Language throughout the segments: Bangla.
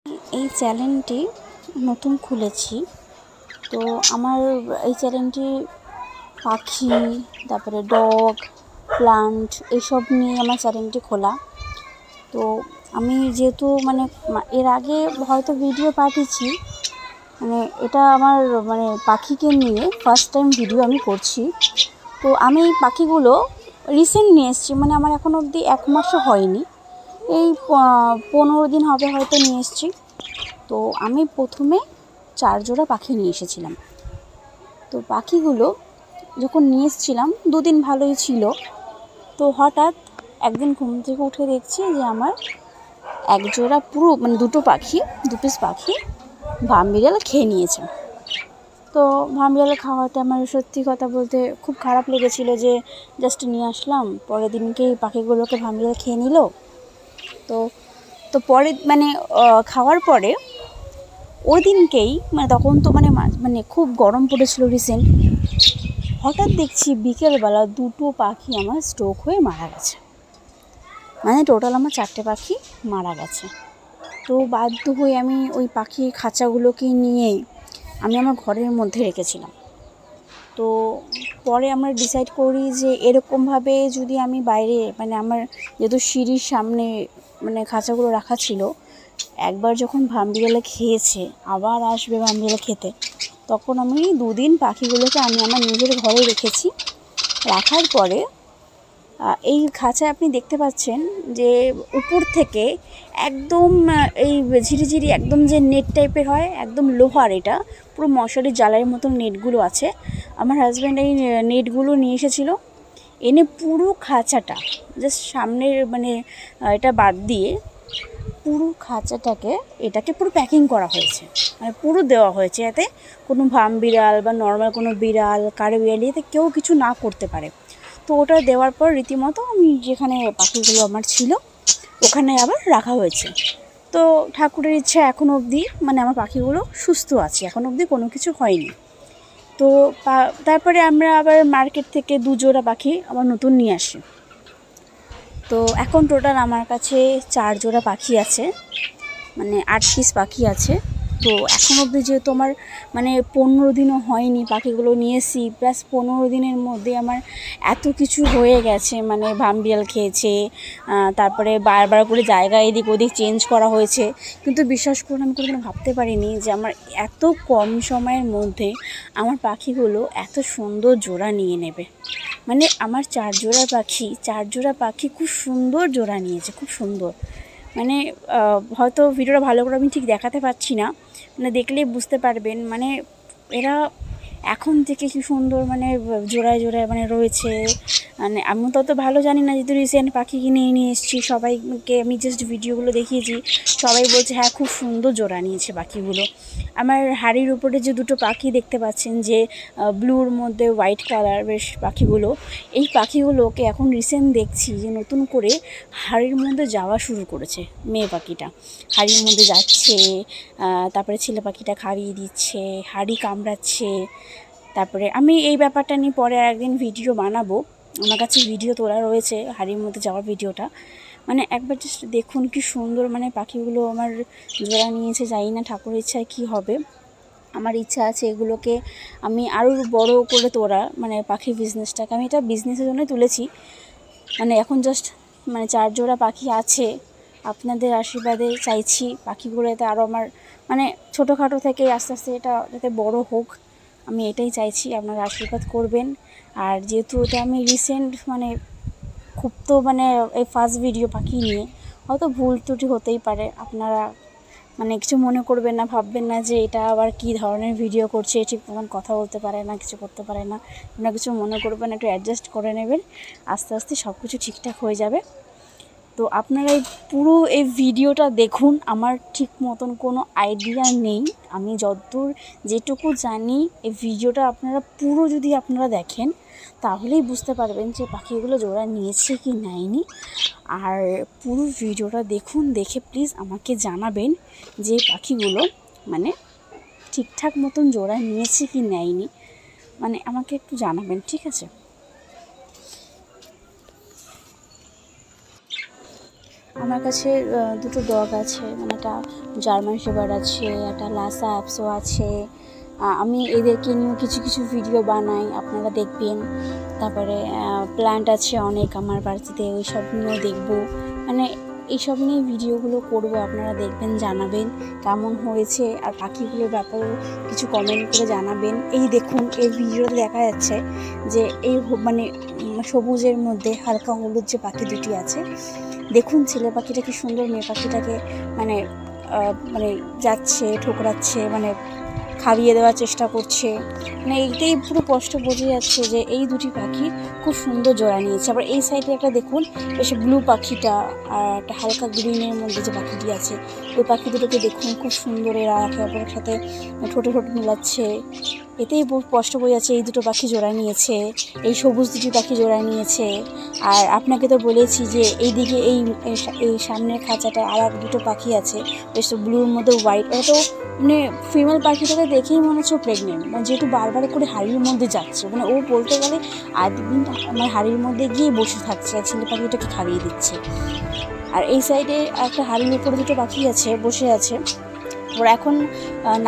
এই চ্যানেলটি নতুন খুলেছি। তো আমার এই চ্যানেলটি পাখি, তারপরে ডগ, প্লান্ট এইসব নিয়ে আমার চ্যানেলটি খোলা। তো আমি যেহেতু এর আগে হয়তো ভিডিও পাঠিয়েছি, এটা আমার পাখিকে নিয়ে ফার্স্ট টাইম ভিডিও আমি করছি। তো আমি এই পাখিগুলো রিসেন্ট নিয়ে এসেছি, আমার এখনো অবধি 1 মাসও হয়নি, এই 15 দিন হবে হয়তো নিয়ে এসেছি। তো আমি প্রথমে 4 জোড়া পাখি নিয়ে এসেছিলাম। তো পাখিগুলো যখন নিয়ে এসেছিলাম 2 দিন ভালোই ছিল। তো হঠাৎ একদিন ঘুম থেকে উঠে দেখছি যে আমার এক জোড়া পুরো দুটো পাখি, 2 পিস পাখি ভামবিড়াল খেয়ে নিয়েছে। তো ভামবিড়াল খাওয়াতে আমার সত্যি কথা বলতে খুব খারাপ লেগেছিল, যে জাস্ট নিয়ে আসলাম, পরের দিনকেই পাখিগুলোকে ভামবিড়াল খেয়ে নিল। তো পরে খাওয়ার পরে ওই দিনকেই তখন তো খুব গরম পড়েছিল রিসেন্ট। হঠাৎ দেখছি বিকেলবেলা 2টো পাখি আমার স্ট্রোক হয়ে মারা গেছে। টোটাল আমার 4টে পাখি মারা গেছে। তো বাধ্য হয়ে আমি ওই পাখির খাঁচাগুলোকে নিয়ে আমি আমার ঘরের মধ্যে রেখেছিলাম। তো পরে আমরা ডিসাইড করি যে এরকমভাবে যদি আমি বাইরে আমার যেহেতু সিঁড়ির সামনে খাঁচাগুলো রাখা ছিল, একবার যখন ভামবিড়ালে খেয়েছে আবার আসবে ভামবিড়াল খেতে, তখন আমি 2 দিন পাখিগুলোকে আমি আমার নিজের ঘরে রেখেছি। রাখার পরে এই খাঁচায় আপনি দেখতে পাচ্ছেন যে উপর থেকে একদম এই ঝিরিঝিরি একদম যে নেট টাইপের হয়, একদম লোহার, এটা পুরো মশারির জালের মতন নেটগুলো আছে। আমার হাজব্যান্ড এই নেটগুলো নিয়ে এসেছিল, এনে পুরো খাঁচাটা জাস্ট সামনের এটা বাদ দিয়ে পুরো খাঁচাটাকে এটাকে পুরো প্যাকিং করা হয়েছে, পুরো দেওয়া হয়েছে, যাতে কোনো ভামবিড়াল বা নর্মাল কোনো বিড়াল কারো বিড়ালি যাতে কেউ কিছু না করতে পারে। তো ওটা দেওয়ার পর রীতিমতো আমি যেখানে পাখিগুলো আমার ছিল ওখানে আবার রাখা হয়েছে। তো ঠাকুরের ইচ্ছা এখন অবধি আমার পাখিগুলো সুস্থ আছে, এখন অবধি কোনো কিছু হয়নি। তো তারপরে আমরা আবার মার্কেট থেকে 2 জোড়া পাখি আবার নতুন নিয়ে আসি। তো এখন টোটাল আমার কাছে 4 জোড়া পাখি আছে, 8 পিস পাখি আছে। তো এখন অবধি যেহেতু আমার 15 দিনও হয়নি পাখিগুলো নিয়েছি, প্লাস 15 দিনের মধ্যে আমার এত কিছু হয়ে গেছে, ভামবিড়াল খেয়েছে, তারপরে বারবার করে জায়গা এদিক ওদিক চেঞ্জ করা হয়েছে। কিন্তু বিশ্বাস করুন, আমি কোনোদিনও ভাবতে পারিনি যে আমার এত কম সময়ের মধ্যে আমার পাখিগুলো এত সুন্দর জোড়া নিয়ে নেবে। আমার 4 জোড়া পাখি খুব সুন্দর জোড়া নিয়েছে, খুব সুন্দর। হয়তো ভিডিওটা ভালো করে আমি ঠিক দেখাতে পারছি না, দেখলেই বুঝতে পারবেন। এরা এখন থেকে কি সুন্দর জোড়ায় জোড়ায় রয়েছে। আমি তত ভালো জানি না, যেহেতু রিসেন্ট পাখি কিনে নিয়ে এসেছি। সবাইকে আমি জাস্ট ভিডিওগুলো দেখিয়েছি, সবাই বলছে হ্যাঁ খুব সুন্দর জোড়া নিয়েছে পাখিগুলো। আমার হাড়ির উপরে যে 2টো পাখি দেখতে পাচ্ছেন, যে ব্লুর মধ্যে হোয়াইট কালার বেশ পাখিগুলো, এই পাখিগুলোকে এখন রিসেন্ট দেখছি যে নতুন করে হাড়ির মধ্যে যাওয়া শুরু করেছে। মেয়ে পাখিটা হাড়ির মধ্যে যাচ্ছে, তারপরে ছেলে পাখিটা খাইয়ে দিচ্ছে, হাড়ি কামড়াচ্ছে। তারপরে আমি এই ব্যাপারটা নিয়ে পরে একদিন ভিডিও বানাবো, আমার কাছে ভিডিও তোলা রয়েছে হাড়ির মধ্যে যাওয়ার ভিডিওটা। একবার জাস্ট দেখুন কি সুন্দর পাখিগুলো আমার জোড়া নিয়েছে। জানি না ঠাকুরের ইচ্ছায় কী হবে। আমার ইচ্ছা আছে এগুলোকে আমি আরও বড় করে তোলা, পাখি বিজনেসটাকে আমি এটা বিজনেসের জন্যই তুলেছি। এখন জাস্ট 4 জোড়া পাখি আছে, আপনাদের আশীর্বাদে চাইছি পাখিগুলো যাতে আরও আমার ছোটোখাটো থেকে আস্তে আস্তে এটা যাতে বড় হোক, আমি এটাই চাইছি। আপনারা আশীর্বাদ করবেন। আর যেহেতু এটা আমি রিসেন্ট খুব তো এই ফার্স্ট ভিডিও পাখি নিয়ে, হয়তো ভুল ত্রুটি হতেই পারে, আপনারা কিছু মনে করবেন না, ভাববেন না যে এটা আবার কী ধরনের ভিডিও করছে, ঠিক মতন কথা বলতে পারে না, কিছু করতে পারে না, আপনারা কিছু মনে করবেন, একটু অ্যাডজাস্ট করে নেবেন। আস্তে আস্তে সব কিছু ঠিকঠাক হয়ে যাবে। তো আপনারা পুরো এই ভিডিওটা দেখুন। আমার ঠিক মতন কোনো আইডিয়া নেই, আমি যতদূর যেটুকু জানি এই ভিডিওটা আপনারা পুরো যদি আপনারা দেখেন তাহলেই বুঝতে পারবেন যে পাখিগুলো জোড়া নিয়েছে কি নেয়নি। আর পুরো ভিডিওটা দেখুন, দেখে প্লিজ আমাকে জানাবেন যে পাখিগুলো ঠিকঠাক মতন জোড়া নিয়েছে কি নেয়নি, আমাকে একটু জানাবেন, ঠিক আছে? আমার কাছে দুটো ডগ আছে, মানে একটা জার্মান শেপার্ড আছে, একটা লাসা অ্যাপসও আছে। আমি এদেরকে নিয়েও কিছু কিছু ভিডিও বানাই, আপনারা দেখবেন। তারপরে প্ল্যান্ট আছে অনেক আমার বাড়িতে, ওই সব নিয়েও দেখবো, মানে এইসব নিয়ে ভিডিওগুলো করব, আপনারা দেখবেন, জানাবেন কেমন হয়েছে। আর পাখিগুলোর ব্যাপারেও কিছু কমেন্ট করে জানাবেন। এই দেখুন, এই ভিডিওতে দেখা যাচ্ছে যে এই মানে সবুজের মধ্যে হালকা হলুদ যে পাখি দুটি আছে, দেখুন ছেলে পাখিটা কি সুন্দর মেয়ে পাখিটাকে মানে মানে যাচ্ছে, ঠোকরাচ্ছে, মানে খাইয়ে দেওয়ার চেষ্টা করছে। মানে এইটাই পুরো স্পষ্ট বোঝা যাচ্ছে যে এই দুটি পাখি খুব সুন্দর জোড়া নিয়েছে। আবার এই সাইডে একটা দেখুন, বেশ ব্লু পাখিটা আর একটা হালকা গ্রিনের মধ্যে যে পাখিটি আছে, ওই পাখি দুটোকে দেখুন খুব সুন্দর, এরা একে অপরের সাথে ঠোঁটে ঠোঁট মিলাচ্ছে। এতেই স্পষ্ট বোঝা যাচ্ছে এই দুটো পাখি জোড়া নিয়েছে, এই সবুজ দুটি পাখি জোড়া নিয়েছে। আর আপনাকে তো বলেছি যে এইদিকে এই সামনের খাঁচাটায় আর দুটো পাখি আছে, বেশ ব্লুর মধ্যে হোয়াইট। ওটা তো মানে ফিমেল পাখিটাকে দেখেই মনে হচ্ছে প্রেগনেন্ট, মানে যেহেতু বারবার করে হাড়ির মধ্যে যাচ্ছে, মানে ও বলতে গেলে দিন আমার হাড়ির মধ্যে গিয়ে বসে থাকছে আর ছেলে পাখিটাকে খাইয়ে দিচ্ছে। আর এই সাইডে একটা হাড়ির উপরে দুটো পাখি আছে, বসে আছে। ওরা এখন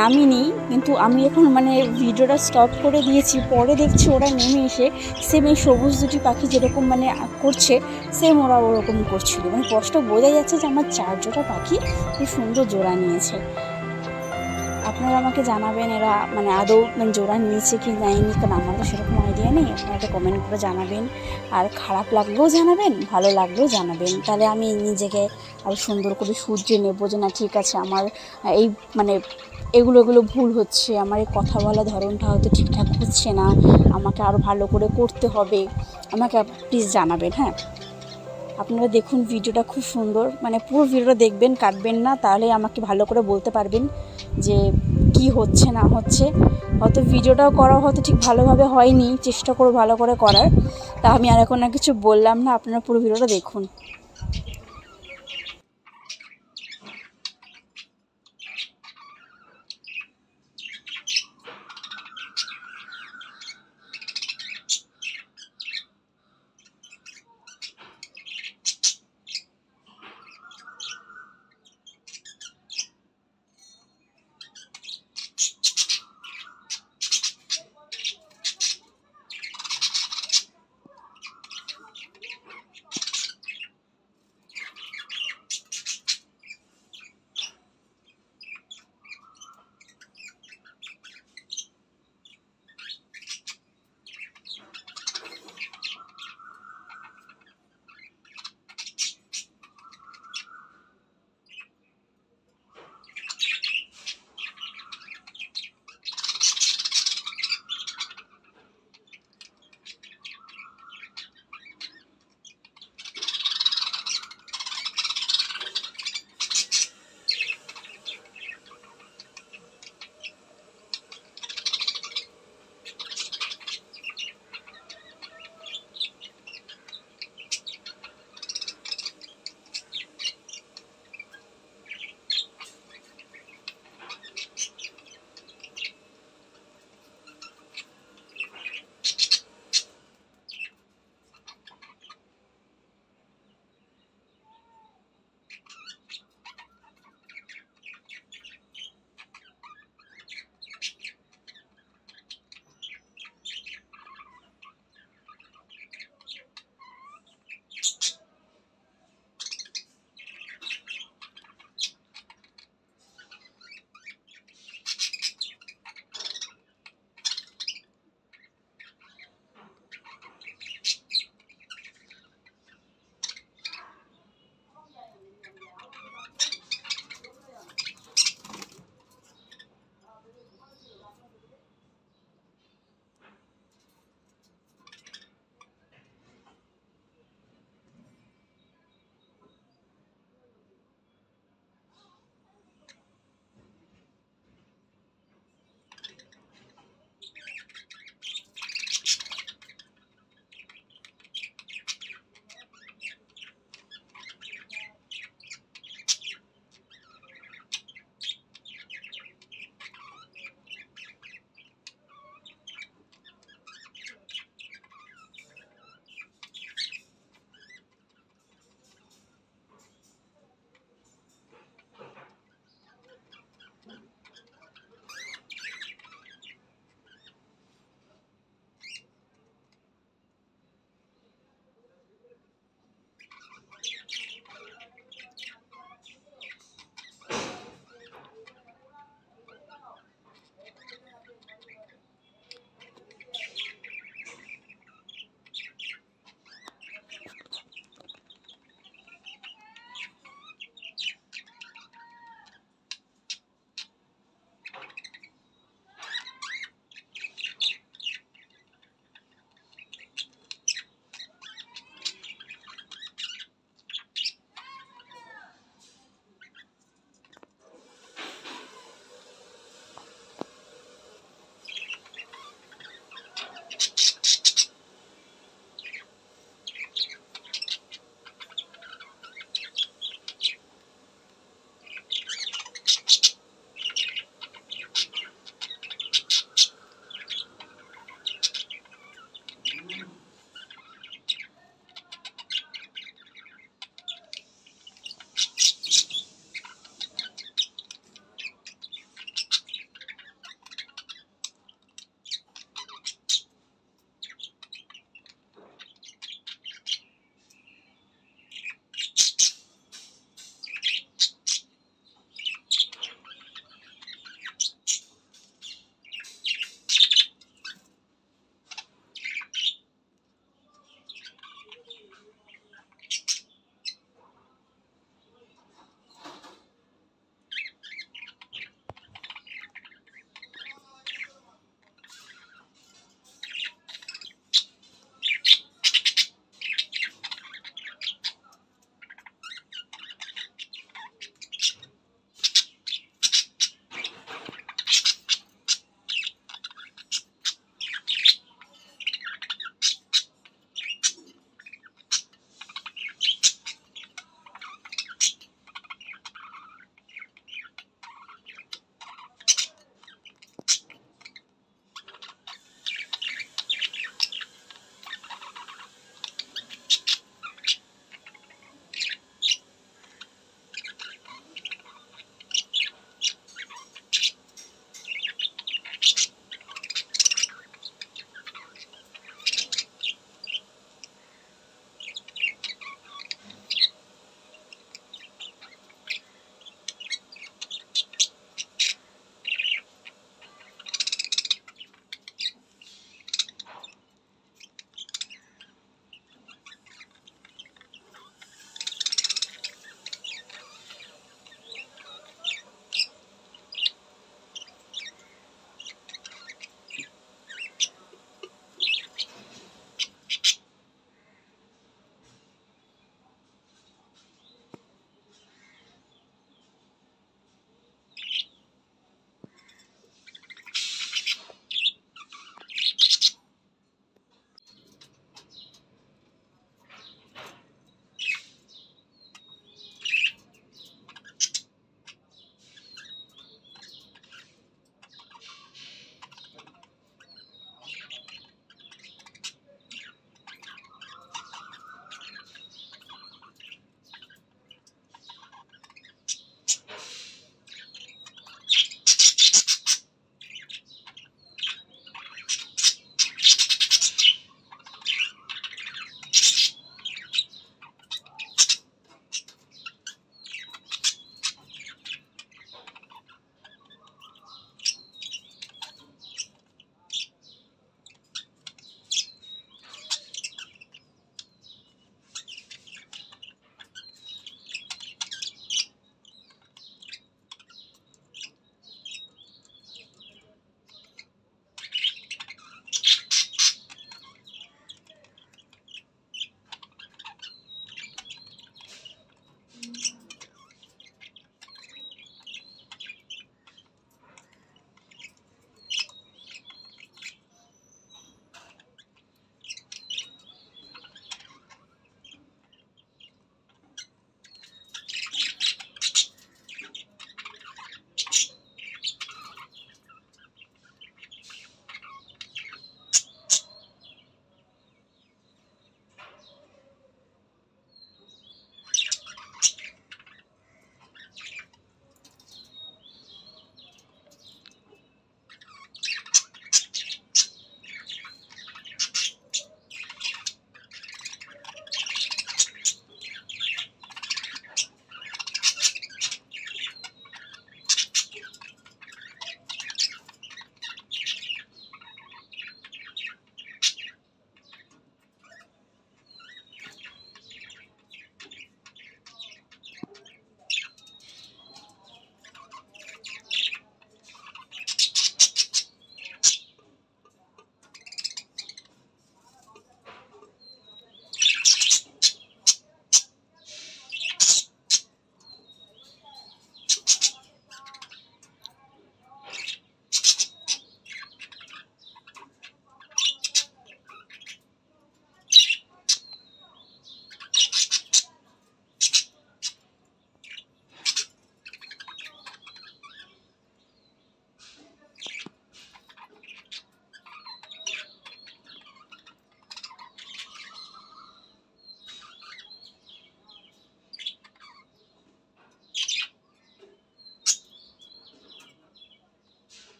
নামিনি, কিন্তু আমি এখন মানে ভিডিওটা স্টপ করে দিয়েছি। পরে দেখছি ওরা নেমে এসে সেম এই সবুজ দুটি পাখি যেরকম মানে করছে, সেম ওরা ওরকম করছিল। মানে স্পষ্ট বোঝা যাচ্ছে যে আমার 4 জোড়া পাখি খুব সুন্দর জোড়া নিয়েছে। আপনারা আমাকে জানাবেন এরা মানে আদৌ মানে জোড়া নিয়েছে কি নেয়নি, কারণ আমার তো সেরকম আইডিয়া নেই। আপনারা একটা কমেন্ট করে জানাবেন, আর খারাপ লাগলেও জানাবেন, ভালো লাগলেও জানাবেন, তাহলে আমি নিজেকে আরও সুন্দর করে শুধরে নেবো যে না ঠিক আছে, আমার এই মানে এগুলো ভুল হচ্ছে, আমার এই কথা বলার ধরনটা হয়তো ঠিকঠাক হচ্ছে না, আমাকে আরও ভালো করে করতে হবে। আমাকে প্লিজ জানাবেন। হ্যাঁ, আপনারা দেখুন ভিডিওটা খুব সুন্দর, মানে পুরো ভিডিওটা দেখবেন, কাটবেন না, তাহলে আমাকে ভালো করে বলতে পারবেন যে কি হচ্ছে না হচ্ছে। হয়তো ভিডিওটাও করা হয়তো ঠিক ভালোভাবে হয়নি, চেষ্টা করো ভালো করে করার। তা আমি আর এখন আর কিছু বললাম না, আপনারা পুরো ভিডিওটা দেখুন।